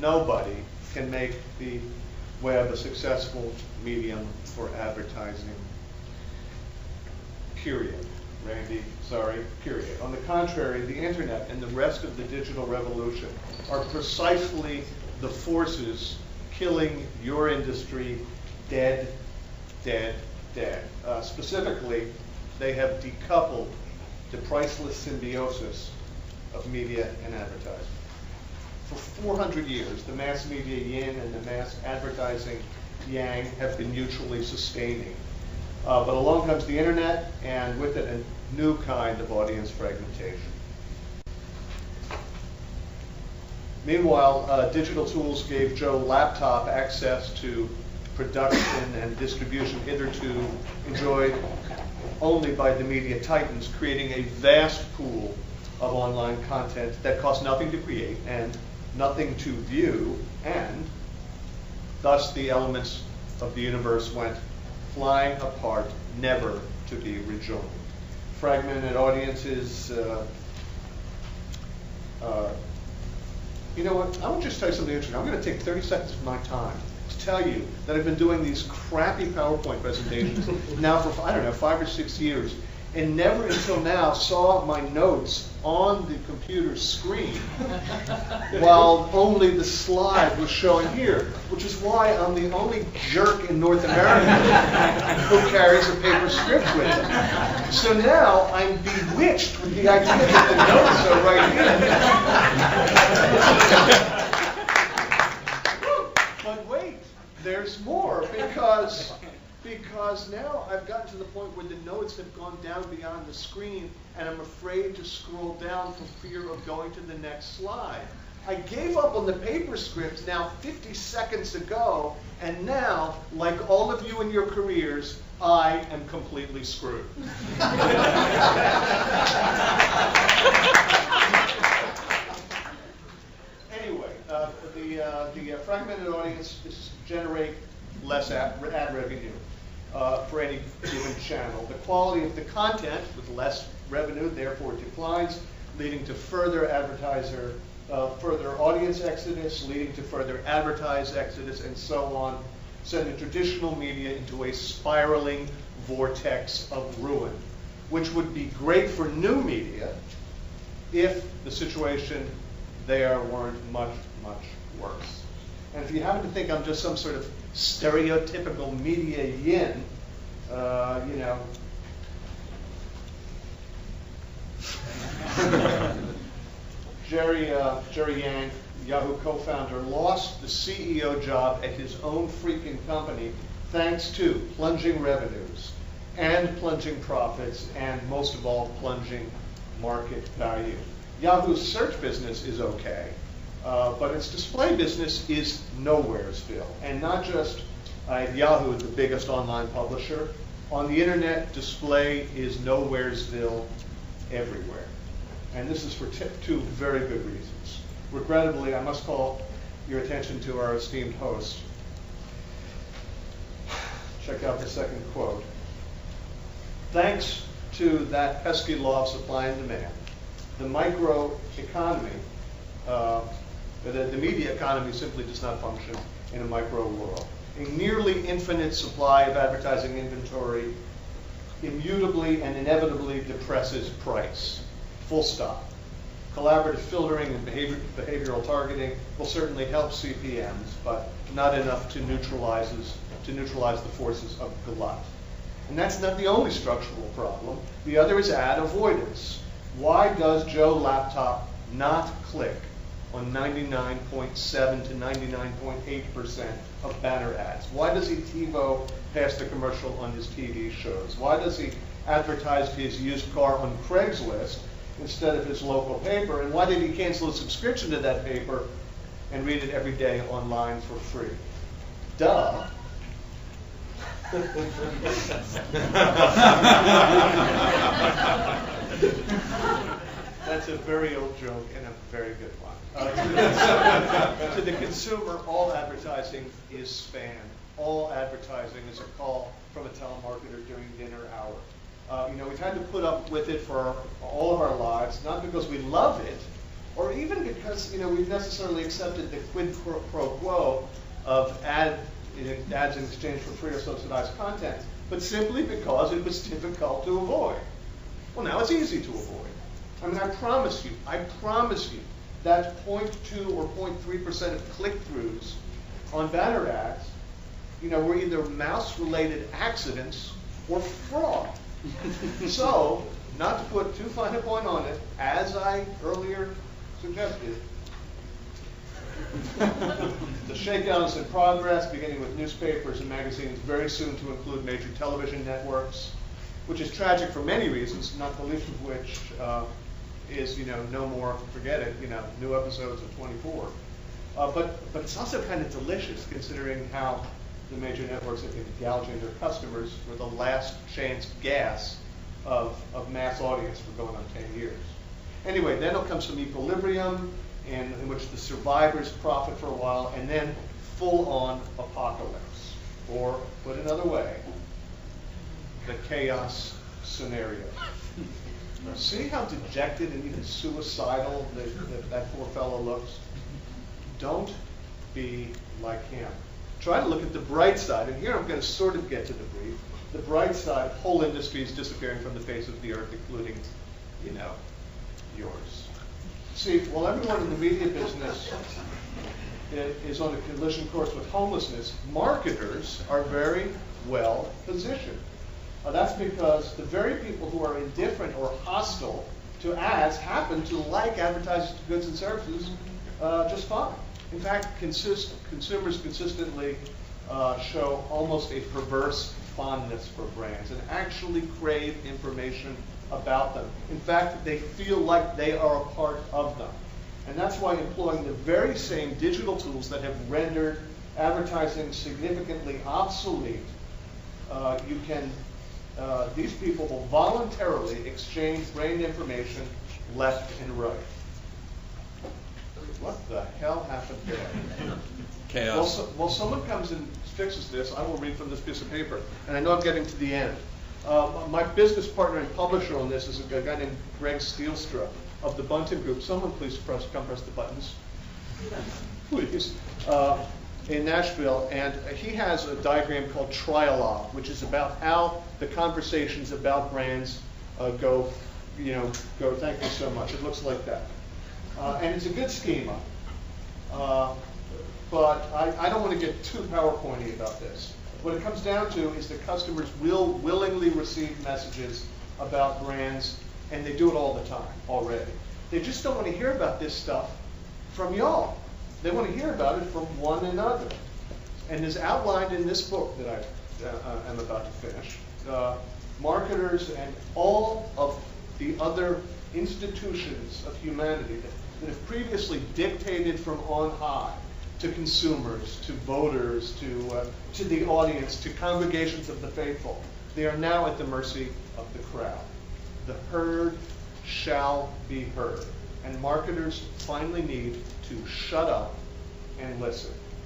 nobody can make the web a successful medium for advertising. Period. Randy, sorry, period. On the contrary, the internet and the rest of the digital revolution are precisely the forces killing your industry dead, dead, dead. Specifically, they have decoupled the priceless symbiosis of media and advertising. For 400 years, the mass media yin and the mass advertising yang have been mutually sustaining. But along comes the internet, and with it a new kind of audience fragmentation. Meanwhile, digital tools gave Joe Laptop access to production and distribution hitherto enjoyed only by the media titans, creating a vast pool of online content that cost nothing to create and nothing to view, and thus the elements of the universe went flying apart, never to be rejoined. Fragmented audiences, you know what, I want to just tell you something interesting. I'm going to take 30 seconds of my time to tell you that I've been doing these crappy PowerPoint presentations now for, I don't know, 5 or 6 years, and never until now saw my notes on the computer screen while only the slide was showing here, which is why I'm the only jerk in North America who carries a paper script with him. So now I'm bewitched with the idea that the notes are right here. But wait, there's more, because now I've gotten to the point where the notes have gone down beyond the screen, and I'm afraid to scroll down for fear of going to the next slide. I gave up on the paper script now 50 seconds ago, and now, like all of you in your careers, I am completely screwed. Anyway, the fragmented audience generate less ad revenue for any given channel. The quality of the content with less revenue therefore declines, leading to further further audience exodus, leading to further advertise exodus, and so on, sending traditional media into a spiraling vortex of ruin, which would be great for new media if the situation there weren't much, much worse. And if you happen to think I'm just some sort of stereotypical media yin, you know, Jerry Yang, Yahoo co-founder, lost the CEO job at his own freaking company thanks to plunging revenues and plunging profits and, most of all, plunging market value. Yahoo's search business is okay, but its display business is nowheresville. And not just Yahoo, the biggest online publisher. On the internet, display is nowheresville everywhere. And this is for two very good reasons. Regrettably, I must call your attention to our esteemed host. Check out the second quote. Thanks to that pesky law of supply and demand, the microeconomy, the media economy simply does not function in a micro world. A nearly infinite supply of advertising inventory immutably and inevitably depresses price. Full stop. Collaborative filtering and behavioral targeting will certainly help CPMs, but not enough to neutralize the forces of glut. And that's not the only structural problem. The other is ad avoidance. Why does Joe Laptop not click on 99.7 to 99.8% of banner ads? Why does he TiVo past the commercial on his TV shows? Why does he advertise his used car on Craigslist instead of his local paper? And why did he cancel his subscription to that paper and read it every day online for free? Duh. That's a very old joke and a very good one. To the consumer, all advertising is spam. All advertising is a call from a telemarketer during dinner hour. You know, we've had to put up with it for all of our lives, not because we love it, or even because we've necessarily accepted the quid pro quo of ads in exchange for free or subsidized content, but simply because it was difficult to avoid. Well, now it's easy to avoid. I mean, I promise you, that 0.2 or 0.3% of click-throughs on banner ads, were either mouse-related accidents or fraud. So, not to put too fine a point on it, as I earlier suggested, the shakedown is in progress, beginning with newspapers and magazines, very soon to include major television networks, which is tragic for many reasons, not the least of which is, no more, forget it, new episodes of 24. But it's also kind of delicious, considering how the major networks have been gouging their customers for the last chance gas of mass audience for going on 10 years. Anyway, then it'll come some equilibrium, in which the survivors profit for a while, and then full-on apocalypse. Or, put another way, the chaos scenario. See how dejected and even suicidal that poor fellow looks? Don't be like him. Try to look at the bright side, and here I'm going to sort of get to the brief. The bright side, whole industry is disappearing from the face of the earth, including, yours. See, while everyone in the media business is on a collision course with homelessness, marketers are very well positioned. That's because the very people who are indifferent or hostile to ads happen to like advertising goods and services just fine. In fact, consumers consistently show almost a perverse fondness for brands and actually crave information about them. In fact, they feel like they are a part of them. And that's why employing the very same digital tools that have rendered advertising significantly obsolete, these people will voluntarily exchange brand information left and right. What the hell happened there? Chaos. Well, someone comes and fixes this. I will read from this piece of paper. And I know I'm getting to the end. My business partner and publisher on this is a guy named Greg Steelstra of the Bunton Group. Someone please come press the buttons. Please. In Nashville, and he has a diagram called Trialogue, which is about how the conversations about brands go. Thank you so much. It looks like that, and it's a good schema. But I don't want to get too PowerPointy about this. What it comes down to is that customers will willingly receive messages about brands, and they do it all the time already. They just don't want to hear about this stuff from y'all. They want to hear about it from one another. And as outlined in this book that I am about to finish, marketers and all of the other institutions of humanity that have previously dictated from on high to consumers, to voters, to the audience, to congregations of the faithful, they are now at the mercy of the crowd. The heard shall be heard. And marketers finally need to shut up and listen.